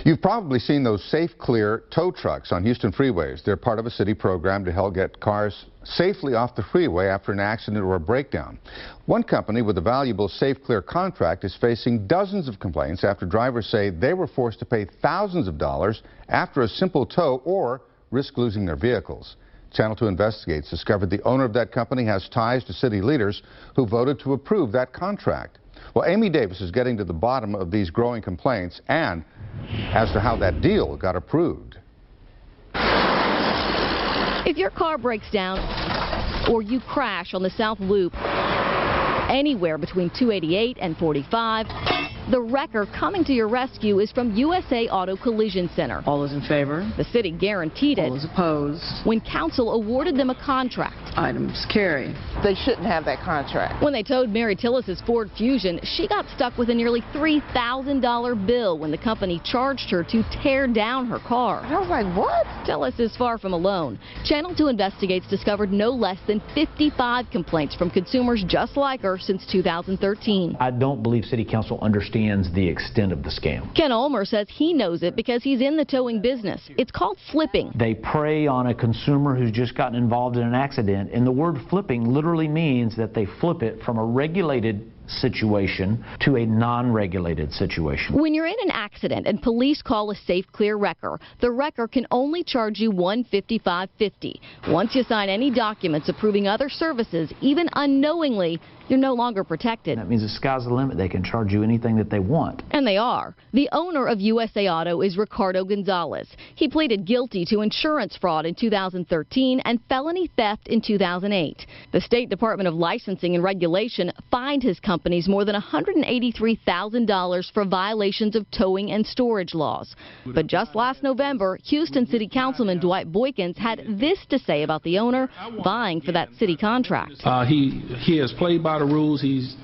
You've probably seen those Safe Clear tow trucks on Houston freeways. They're part of a city program to help get cars safely off the freeway after an accident or a breakdown. One company with a valuable Safe Clear contract is facing dozens of complaints after drivers say they were forced to pay thousands of dollars after a simple tow or risk losing their vehicles. Channel 2 Investigates discovered the owner of that company has ties to city leaders who voted to approve that contract. Well, Amy Davis is getting to the bottom of these growing complaints and as to how that deal got approved. If your car breaks down or you crash on the South Loop anywhere between 288 and 45, the wrecker coming to your rescue is from USA Auto Collision Center. All those in favor? The city guaranteed it. All those opposed? When council awarded them a contract. Items carry. They shouldn't have that contract. When they towed Mary Tillis's Ford Fusion, she got stuck with a nearly $3,000 bill when the company charged her to tear down her car. I was like, what? Tillis is far from alone. Channel 2 Investigates discovered no less than 55 complaints from consumers just like her since 2013. I don't believe City Council understands the extent of the scam. Ken Ulmer says he knows it because he's in the towing business. It's called flipping. They prey on a consumer who's just gotten involved in an accident, and the word flipping literally means that they flip it from a regulated situation to a non-regulated situation. When you're in an accident and police call a Safe Clear wrecker, the wrecker can only charge you $155.50. Once you sign any documents approving other services, even unknowingly, you're no longer protected. That means the sky's the limit. They can charge you anything that they want. And they are. The owner of USA Auto is Ricardo Gonzalez. He pleaded guilty to insurance fraud in 2013 and felony theft in 2008. The State Department of Licensing and Regulation fined his companies more than $183,000 for violations of towing and storage laws. But just last November, Houston City Councilman Dwight Boykins had this to say about the owner vying for that city contract. He has played by the rules. He's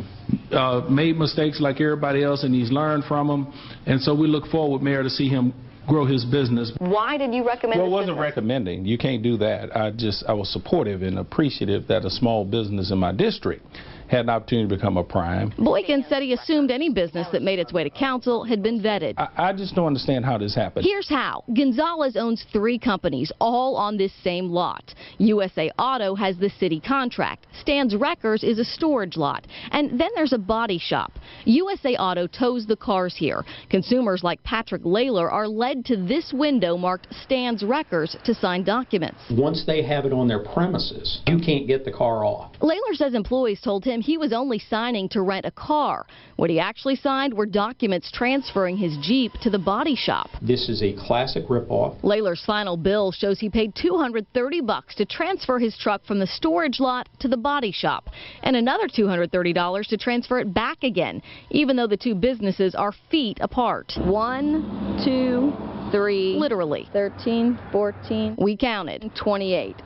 made mistakes like everybody else, and he's learned from them. And so we look forward, Mayor, to see him grow his business. Why did you recommend Well, I wasn't recommending. You can't do that. I was supportive and appreciative that a small business in my district had an opportunity to become a prime. Boykins said he assumed any business that made its way to council had been vetted. I just don't understand how this happened. Here's how. Gonzalez owns 3 companies, all on this same lot. USA Auto has the city contract. Stan's Wreckers is a storage lot. And then there's a body shop. USA Auto tows the cars here. Consumers like Patrick Layler are led to this window marked Stan's Wreckers to sign documents. Once they have it on their premises, you can't get the car off. Layler says employees told him he was only signing to rent a car. What he actually signed were documents transferring his Jeep to the body shop. This is a classic ripoff. Layler's final bill shows he paid $230 to transfer his truck from the storage lot to the body shop, and another $230 to transfer it back again, even though the two businesses are feet apart. 1, 2, 3, literally 13, 14, we counted 28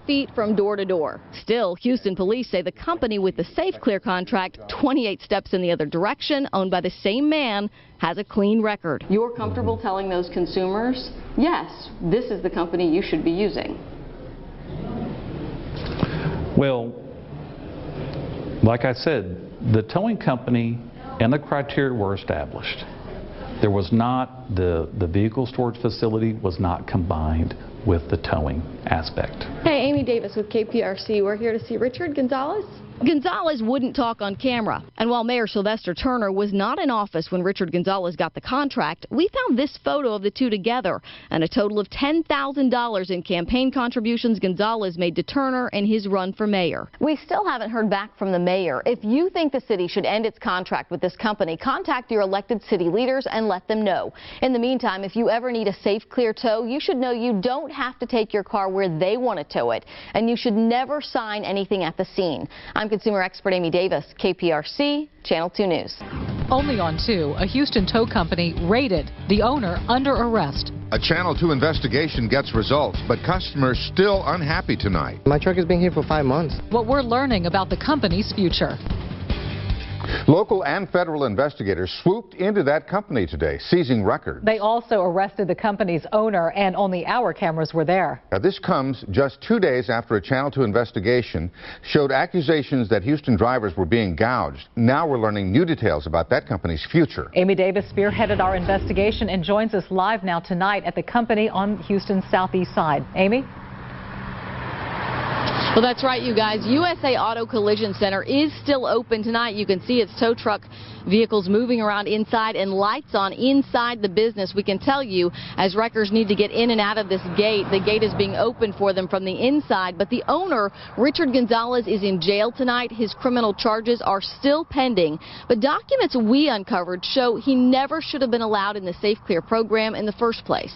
feet from door to door. Still, Houston police say the company with the Safe Clear contract, 28 steps in the other direction, owned by the same man, has a clean record. You're comfortable telling those consumers, yes, this is the company you should be using? Well, like I said, the towing company and the criteria were established. There was not, the vehicle storage facility was not combined with the towing aspect. Hey, Amy Davis with KPRC. We're here to see Richard Gonzalez. Gonzalez wouldn't talk on camera, and while Mayor Sylvester Turner was not in office when Richard Gonzalez got the contract, we found this photo of the two together and a total of $10,000 in campaign contributions Gonzalez made to Turner in his run for mayor. We still haven't heard back from the mayor. If you think the city should end its contract with this company, contact your elected city leaders and let them know. In the meantime, if you ever need a Safe Clear tow, you should know you don't have to take your car where they want to tow it, and you should never sign anything at the scene. I'm consumer expert Amy Davis, KPRC, Channel 2 News. Only on 2, a Houston tow company raided, the owner under arrest. A Channel 2 investigation gets results, but customers still unhappy tonight. My truck has been here for 5 months. What we're learning about the company's future. Local and federal investigators swooped into that company today, seizing records. They also arrested the company's owner, and only our cameras were there. Now, this comes just 2 days after a Channel 2 investigation showed accusations that Houston drivers were being gouged. Now we're learning new details about that company's future. Amy Davis spearheaded our investigation and joins us live now tonight at the company on Houston's southeast side. Amy? Well, that's right, you guys. USA Auto Collision Center is still open tonight. You can see its tow truck vehicles moving around inside and lights on inside the business. We can tell you, as wreckers need to get in and out of this gate, the gate is being opened for them from the inside. But the owner, Richard Gonzalez, is in jail tonight. His criminal charges are still pending. But documents we uncovered show he never should have been allowed in the Safe Clear program in the first place.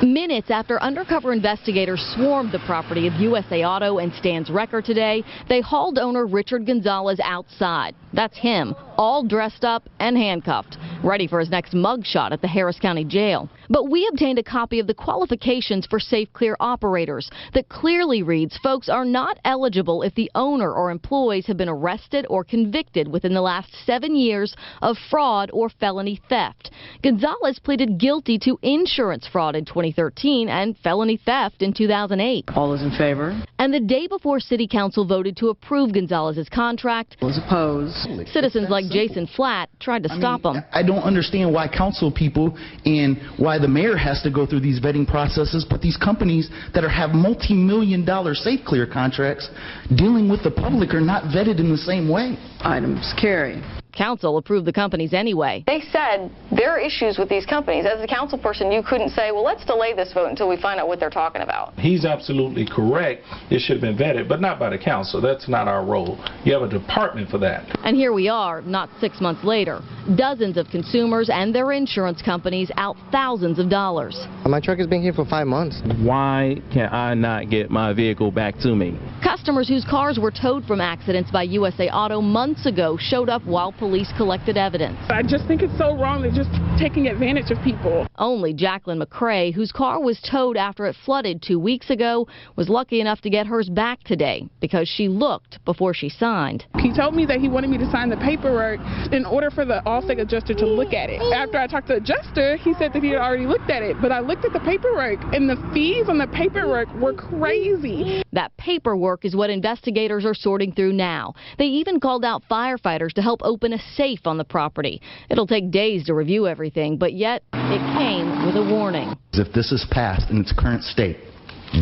Minutes after undercover investigators swarmed the property of USA Auto and Stan's Wrecker today, they hauled owner Richard Gonzalez outside. That's him, all dressed up and handcuffed, ready for his next mugshot at the Harris County Jail. But we obtained a copy of the qualifications for Safe Clear operators that clearly reads folks are not eligible if the owner or employees have been arrested or convicted within the last 7 years of fraud or felony theft. Gonzalez pleaded guilty to insurance fraud in 2013 and felony theft in 2008. All those in favor? And the day before City Council voted to approve Gonzalez's contract, Those opposed? citizens like Jason Flatt tried to stop him. I don't understand why council people and why the mayor has to go through these vetting processes, but these companies that have multi-million-dollar Safe Clear contracts dealing with the public are not vetted in the same way. Items carry. Council approved the companies anyway. They said there are issues with these companies. As a council person, you couldn't say, well, let's delay this vote until we find out what they're talking about. He's absolutely correct. It should have been vetted, but not by the council. That's not our role. You have a department for that. And here we are, not 6 months later. Dozens of consumers and their insurance companies out thousands of dollars. My truck has been here for 5 months. Why can I not get my vehicle back to me? Customers whose cars were towed from accidents by USA Auto months ago showed up while police collected evidence. I just think it's so wrong. They're just taking advantage of people. Only Jacqueline McCrae, whose car was towed after it flooded 2 weeks ago, was lucky enough to get hers back today because she looked before she signed. He told me that he wanted me to sign the paperwork in order for the Allstate adjuster to look at it. After I talked to the adjuster, he said that he had already looked at it, but I looked at the paperwork and the fees on the paperwork were crazy. That paperwork is what investigators are sorting through now. They even called out firefighters to help open a safe on the property. It'll take days to review everything, but yet it came with a warning. If this is passed in its current state,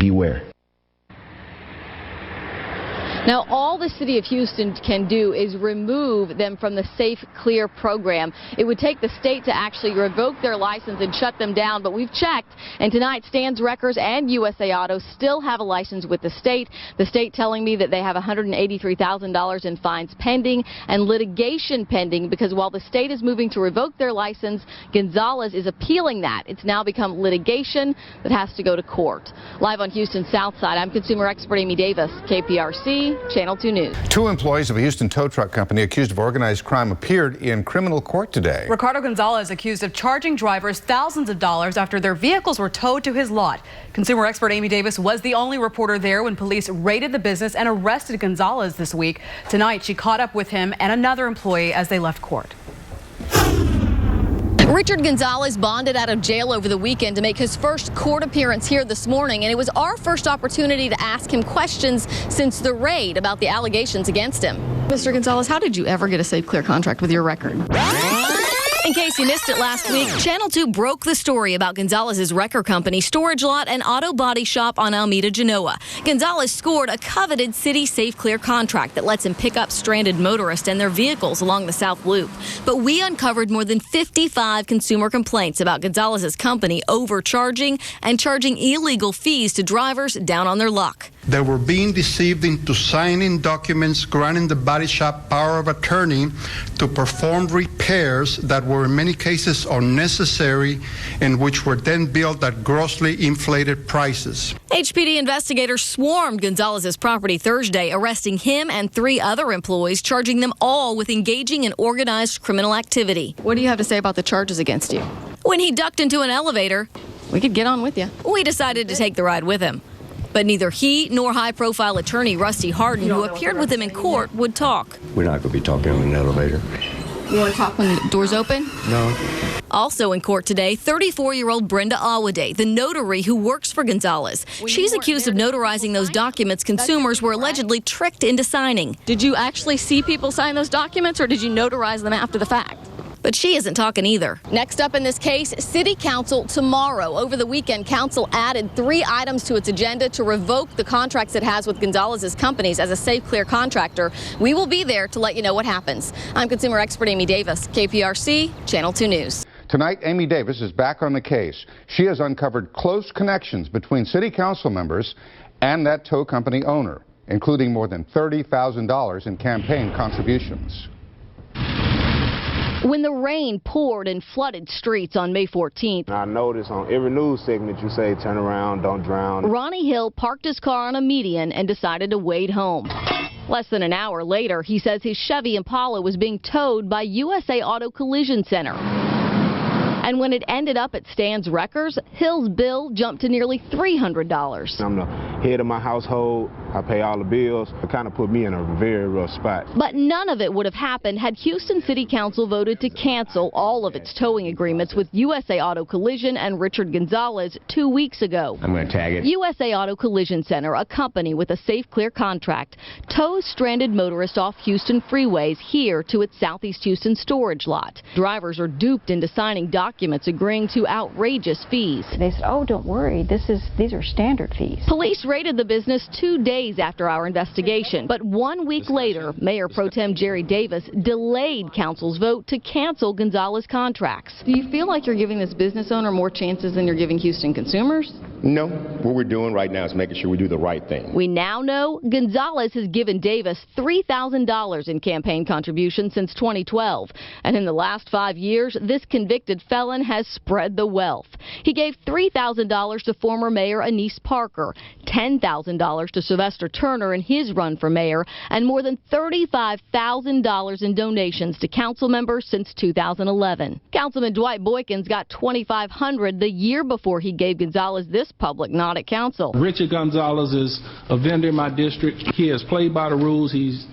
beware. Now, all the city of Houston can do is remove them from the Safe Clear program. It would take the state to actually revoke their license and shut them down, but we've checked, and tonight Stan's Wreckers and USA Auto still have a license with the state telling me that they have $183,000 in fines pending and litigation pending, because while the state is moving to revoke their license, Gonzalez is appealing that. It's now become litigation that has to go to court. Live on Houston's South Side, I'm consumer expert Amy Davis, KPRC. Channel 2 News. 2 employees of a Houston tow truck company accused of organized crime appeared in criminal court today. Ricardo Gonzalez accused of charging drivers thousands of dollars after their vehicles were towed to his lot. Consumer expert Amy Davis was the only reporter there when police raided the business and arrested Gonzalez this week. Tonight, she caught up with him and another employee as they left court. Richard Gonzalez bonded out of jail over the weekend to make his first court appearance here this morning, and it was our first opportunity to ask him questions since the raid about the allegations against him. Mr. Gonzalez, how did you ever get a Safe Clear contract with your record? In case you missed it last week, Channel 2 broke the story about Gonzalez's wrecker company, storage lot, and auto body shop on Alameda, Genoa. Gonzalez scored a coveted city Safe Clear contract that lets him pick up stranded motorists and their vehicles along the South Loop. But we uncovered more than 55 consumer complaints about Gonzalez's company overcharging and charging illegal fees to drivers down on their luck. They were being deceived into signing documents granting the body shop power of attorney to perform repairs that were in many cases unnecessary and which were then billed at grossly inflated prices. HPD investigators swarmed Gonzalez's property Thursday, arresting him and 3 other employees, charging them all with engaging in organized criminal activity. What do you have to say about the charges against you? When he ducked into an elevator, we could get on with you. We decided to take the ride with him. But neither he nor high-profile attorney Rusty Harden, who appeared with him in court, would talk. We're not going to be talking in an elevator. You want to talk when the door's open? No. Also in court today, 34-year-old Brenda Awade, the notary who works for Gonzalez. She's accused of notarizing those documents consumers were allegedly tricked into signing. Did you actually see people sign those documents, or did you notarize them after the fact? But she isn't talking either. Next up in this case, City Council tomorrow. Over the weekend, Council added 3 items to its agenda to revoke the contracts it has with Gonzalez's companies as a Safe Clear contractor. We will be there to let you know what happens. I'm consumer expert Amy Davis, KPRC, Channel 2 News. Tonight, Amy Davis is back on the case. She has uncovered close connections between City Council members and that tow company owner, including more than $30,000 in campaign contributions. When the rain poured and flooded streets on May 14th, I noticed on every news segment you say, turn around, don't drown. Ronnie Hill parked his car on a median and decided to wade home. Less than an hour later, he says his Chevy Impala was being towed by USA Auto Collision Center. And when it ended up at Stan's Wreckers, Hill's bill jumped to nearly $300. I'm the head of my household. I pay all the bills. It kind of put me in a very rough spot. But none of it would have happened had Houston City Council voted to cancel all of its towing agreements with USA Auto Collision and Richard Gonzalez 2 weeks ago. I'm going to tag it. USA Auto Collision Center, a company with a Safe Clear contract, tows stranded motorists off Houston freeways here to its Southeast Houston storage lot. Drivers are duped into signing documents agreeing to outrageous fees. They said, oh, don't worry, these are standard fees. Police raided the business 2 days after our investigation, but 1 week later, Mayor Pro Tem Jerry Davis delayed council's vote to cancel Gonzalez contracts. Do you feel like you're giving this business owner more chances than you're giving Houston consumers? No. What we're doing right now is making sure we do the right thing. We now know Gonzalez has given Davis $3,000 in campaign contributions since 2012. And in the last 5 years, this convicted felon has spread the wealth. He gave $3,000 to former Mayor Anise Parker, $10,000 to Sylvester Turner in his run for mayor, and more than $35,000 in donations to council members since 2011. Councilman Dwight Boykins got $2,500 the year before he gave Gonzalez this public nod at council. Richard Gonzalez is a vendor in my district. He has played by the rules. He's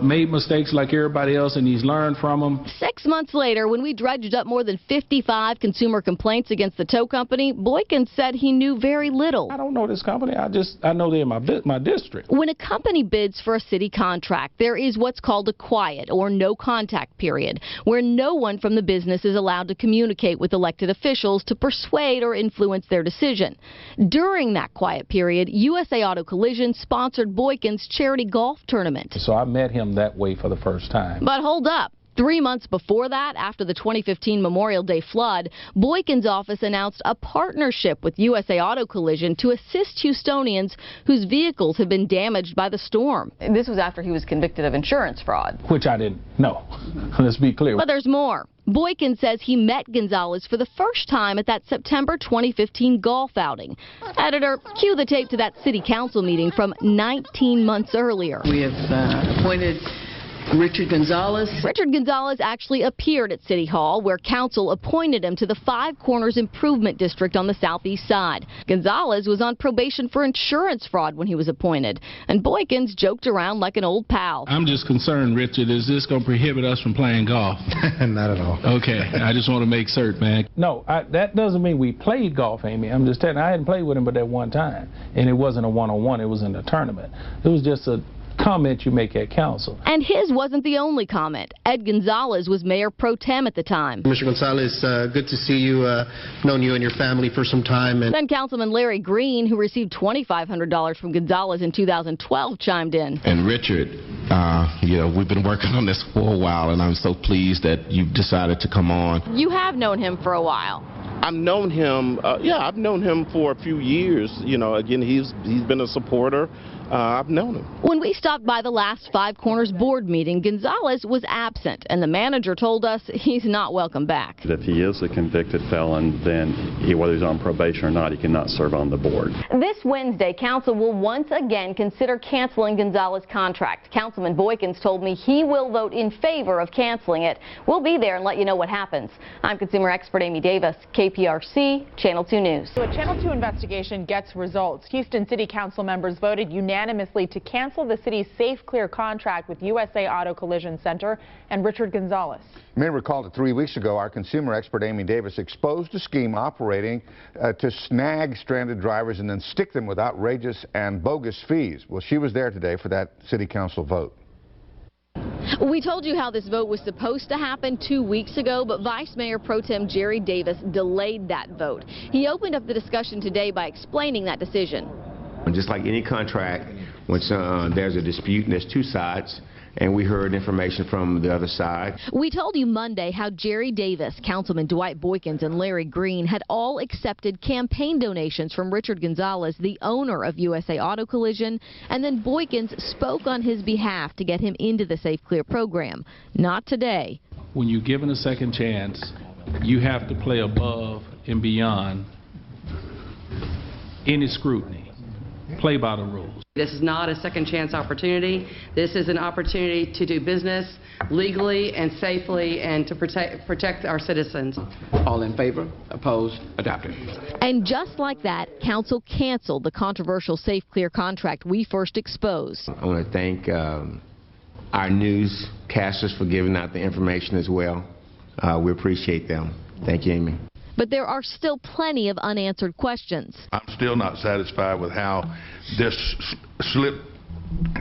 made mistakes like everybody else, and he's learned from them. 6 months later, when we dredged up more than 55 consumer complaints against the tow company, Boykins said he knew very little. I don't know this company. I know they're in my district. When a company bids for a city contract, there is what's called a quiet or no contact period, where no one from the business is allowed to communicate with elected officials to persuade or influence their decision. During that quiet period, USA Auto Collision sponsored Boykins' charity golf tournament. So I met him that way for the first time. But hold up. 3 months before that, after the 2015 Memorial Day flood, Boykins' office announced a partnership with USA Auto Collision to assist Houstonians whose vehicles had been damaged by the storm. This was after he was convicted of insurance fraud. Which I didn't know. Let's be clear. But there's more. Boykins says he met Gonzalez for the first time at that September 2015 golf outing. Editor, cue the tape to that city council meeting from 19 months earlier. We have appointed Richard Gonzalez. Richard Gonzalez actually appeared at City Hall, where council appointed him to the Five Corners Improvement District on the southeast side. Gonzalez was on probation for insurance fraud when he was appointed, and Boykins joked around like an old pal. I'm just concerned, Richard, is this going to prohibit us from playing golf? Not at all. Okay, I just want to make certain, man. No, that doesn't mean we played golf, Amy. I'm just telling you, I hadn't played with him but that one time, and it wasn't a one-on-one, it was in a tournament. It was just a comment you make at council. And his wasn't the only comment. Ed Gonzalez was mayor pro tem at the time. Mr. Gonzalez, good to see you. Known you and your family for some time. And then Councilman Larry Green, who received $2,500 from Gonzalez in 2012, chimed in. And Richard, you know, we've been working on this for a while, and I'm so pleased that you've decided to come on. You have known him for a while. I've known him, I've known him for a few years. You know, again, he's been a supporter. I've known him. When we stopped by the last Five Corners board meeting, Gonzalez was absent, and the manager told us he's not welcome back. If he is a convicted felon, then whether he's on probation or not, he cannot serve on the board. This Wednesday, council will once again consider canceling Gonzalez's contract. Councilman Boykins told me he will vote in favor of canceling it. We'll be there and let you know what happens. I'm consumer expert Amy Davis, KP. KPRC, Channel 2 News. So a Channel 2 investigation gets results. Houston City Council members voted unanimously to cancel the city's Safe Clear contract with USA Auto Collision Center and Richard Gonzalez. You may recall that 3 weeks ago, our consumer expert Amy Davis exposed a scheme operating to snag stranded drivers and then stick them with outrageous and bogus fees. Well, she was there today for that city council vote. We told you how this vote was supposed to happen 2 weeks ago, but Vice Mayor Pro Tem Jerry Davis delayed that vote. He opened up the discussion today by explaining that decision. Just like any contract, when there's a dispute and there's two sides, and we heard information from the other side. We told you Monday how Jerry Davis, Councilman Dwight Boykins, and Larry Green had all accepted campaign donations from Richard Gonzalez, the owner of USA Auto Collision, and then Boykins spoke on his behalf to get him into the Safe Clear program. Not today. When you're given a second chance, you have to play above and beyond any scrutiny. Play by the rules. This is not a second chance opportunity. This is an opportunity to do business legally and safely and to protect our citizens. All in favor? Opposed? Adopted. And just like that, Council canceled the controversial Safe Clear contract we first exposed. I want to thank our newscasters for giving out the information as well. We appreciate them. Thank you, Amy. But there are still plenty of unanswered questions. I'm still not satisfied with how this slipped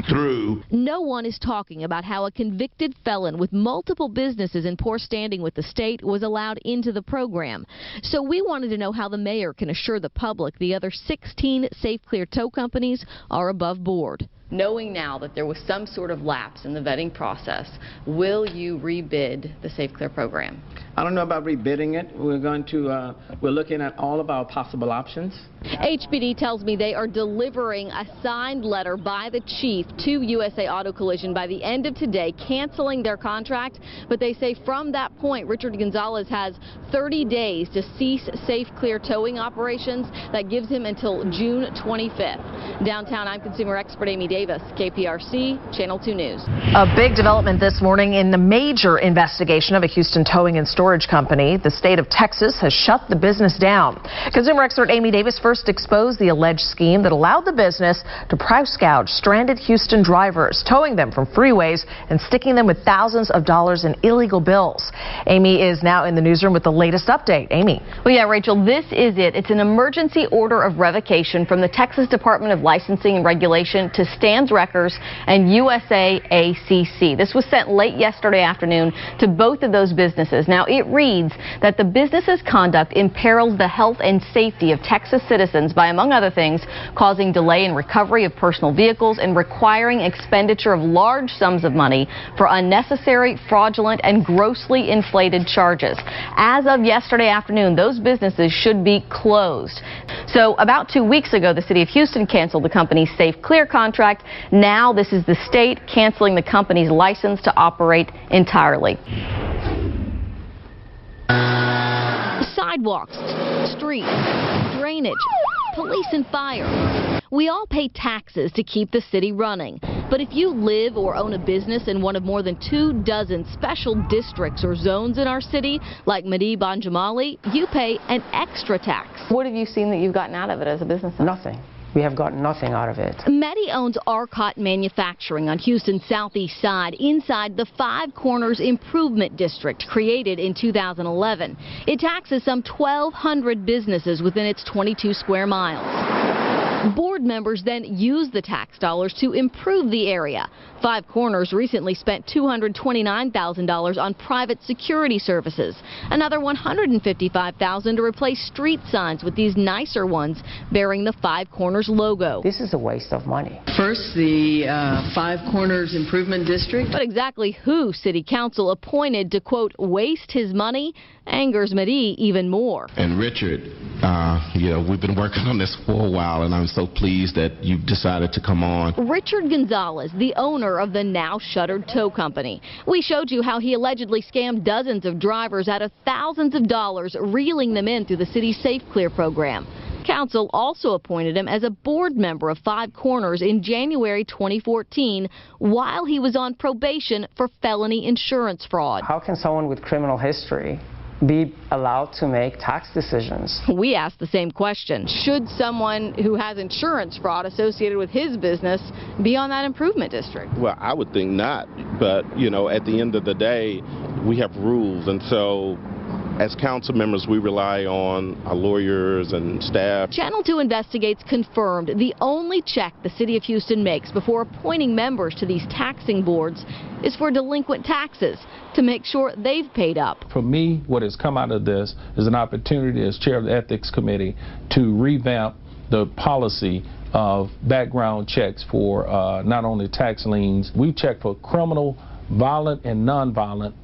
through. No one is talking about how a convicted felon with multiple businesses in poor standing with the state was allowed into the program. So we wanted to know how the mayor can assure the public the other 16 Safe Clear tow companies are above board. Knowing now that there was some sort of lapse in the vetting process, will you rebid the Safe Clear program? I don't know about rebidding it. We're looking at all of our possible options. HPD tells me they are delivering a signed letter by the chief to USA Auto Collision by the end of today, canceling their contract. But they say from that point, Richard Gonzalez has 30 days to cease Safe Clear towing operations. That gives him until June 25th. Downtown, I'm consumer expert Amy Davis, KPRC, Channel 2 News. A big development this morning in the major investigation of a Houston towing and storage company. The state of Texas has shut the business down. Consumer expert Amy Davis first exposed the alleged scheme that allowed the business to price gouge stranded Houston drivers, towing them from freeways and sticking them with thousands of dollars in illegal bills. Amy is now in the newsroom with the latest update. Amy. Well, yeah, Rachel, this is it. It's an emergency order of revocation from the Texas Department of Licensing and Regulation to Stan's Wreckers and USAACC. This was sent late yesterday afternoon to both of those businesses. Now, it reads that the business's conduct imperils the health and safety of Texas citizens by, among other things, causing delay in recovery of personal vehicles and requiring expenditure of large sums of money for unnecessary, fraudulent, and grossly inflated charges. As of yesterday afternoon, those businesses should be closed. So about 2 weeks ago, the city of Houston canceled the company's Safe Clear contract. Now this is the state canceling the company's license to operate entirely. Sidewalks, streets, drainage, police and fire. We all pay taxes to keep the city running. But if you live or own a business in one of more than 24 special districts or zones in our city, like Madi Banjamali, you pay an extra tax. What have you seen that you've gotten out of it as a business owner? Nothing. We have gotten nothing out of it. Medi owns Arcot Manufacturing on Houston's southeast side inside the Five Corners Improvement District created in 2011. It taxes some 1,200 businesses within its 22 square miles. Board members then use the tax dollars to improve the area. Five Corners recently spent $229,000 on private security services. Another $155,000 to replace street signs with these nicer ones bearing the Five Corners logo. This is a waste of money. First, the Five Corners Improvement District. But exactly who City Council appointed to, quote, waste his money angers Madi even more. And Richard, we've been working on this for a while, and I'm so pleased that you've decided to come on. Richard Gonzalez, the owner of the now shuttered tow company. We showed you how he allegedly scammed dozens of drivers out of thousands of dollars, reeling them in through the city's Safe Clear program. Council also appointed him as a board member of Five Corners in January 2014 while he was on probation for felony insurance fraud. How can someone with criminal history be allowed to make tax decisions. We asked the same question. Should someone who has insurance fraud associated with his business be on that improvement district? Well, I would think not, but you know, at the end of the day, we have rules, and so as council members, we rely on our lawyers and staff. Channel 2 Investigates confirmed the only check the City of Houston makes before appointing members to these taxing boards is for delinquent taxes to make sure they've paid up. For me, what has come out of this is an opportunity as chair of the Ethics Committee to revamp the policy of background checks for not only tax liens. We check for criminal, violent, and nonviolent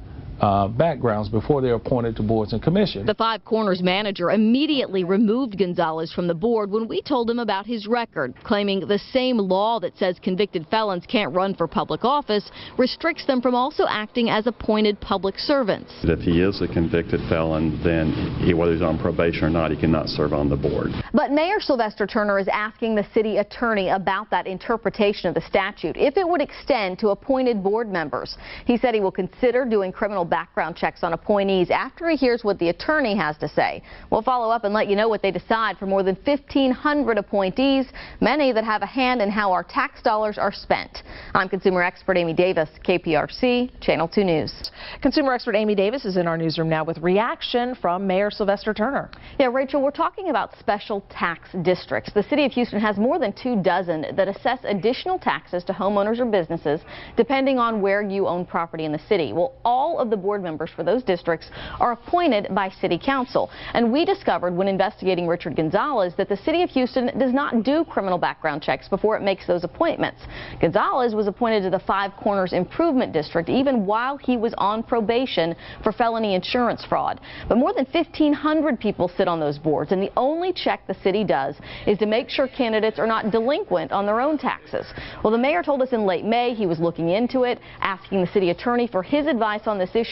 backgrounds before they're appointed to boards and commissions. The Five Corners manager immediately removed Gonzalez from the board when we told him about his record, claiming the same law that says convicted felons can't run for public office restricts them from also acting as appointed public servants. If he is a convicted felon, then whether he's on probation or not, he cannot serve on the board. But Mayor Sylvester Turner is asking the city attorney about that interpretation of the statute, if it would extend to appointed board members. He said he will consider doing criminal background checks on appointees after he hears what the attorney has to say. We'll follow up and let you know what they decide for more than 1,500 appointees, many that have a hand in how our tax dollars are spent. I'm consumer expert Amy Davis, KPRC, Channel 2 News. Consumer expert Amy Davis is in our newsroom now with reaction from Mayor Sylvester Turner. Yeah, Rachel, we're talking about special tax districts. The city of Houston has more than 24 that assess additional taxes to homeowners or businesses depending on where you own property in the city. Well, all of the board members for those districts are appointed by City Council. And we discovered when investigating Richard Gonzalez that the City of Houston does not do criminal background checks before it makes those appointments. Gonzalez was appointed to the Five Corners Improvement District even while he was on probation for felony insurance fraud. But more than 1,500 people sit on those boards, and the only check the city does is to make sure candidates are not delinquent on their own taxes. Well, the mayor told us in late May he was looking into it, asking the city attorney for his advice on this issue.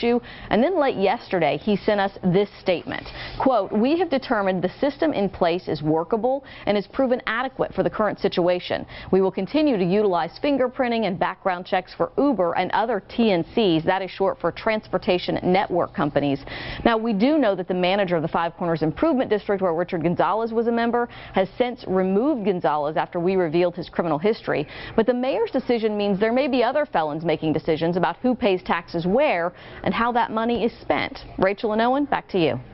And then late yesterday, he sent us this statement. Quote, "We have determined the system in place is workable and is proven adequate for the current situation. We will continue to utilize fingerprinting and background checks for Uber and other TNCs, that is short for Transportation Network Companies." Now, we do know that the manager of the Five Corners Improvement District, where Richard Gonzalez was a member, has since removed Gonzalez after we revealed his criminal history. But the mayor's decision means there may be other felons making decisions about who pays taxes where and how that money is spent. Rachel and Owen, back to you.